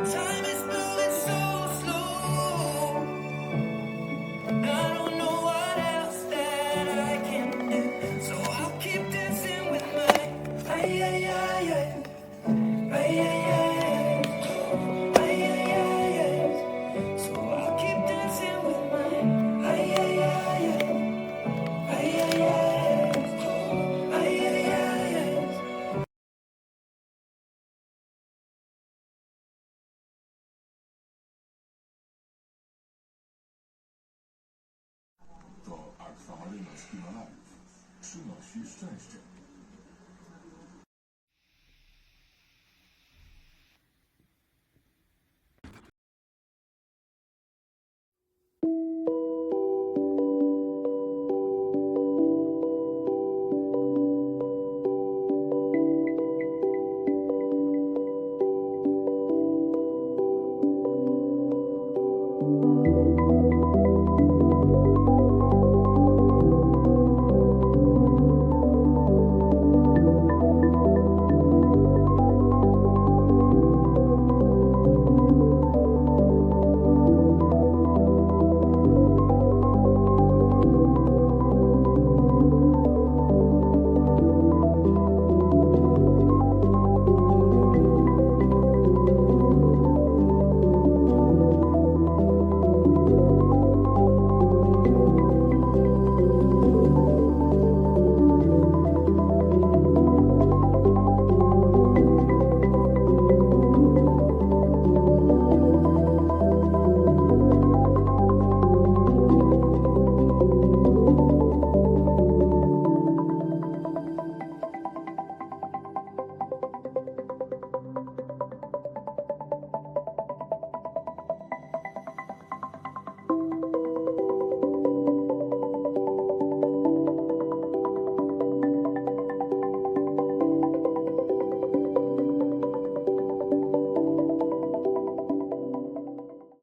Time is moving so slow. I don't know what else that I can do. So I'll keep dancing with my ay ay ay ay ay ay ay ay ay ay. So I'll keep dancing with my ay ay ay ay ay ay ay ay ay. To akwamarynowski malarz. Przynosi szczęście.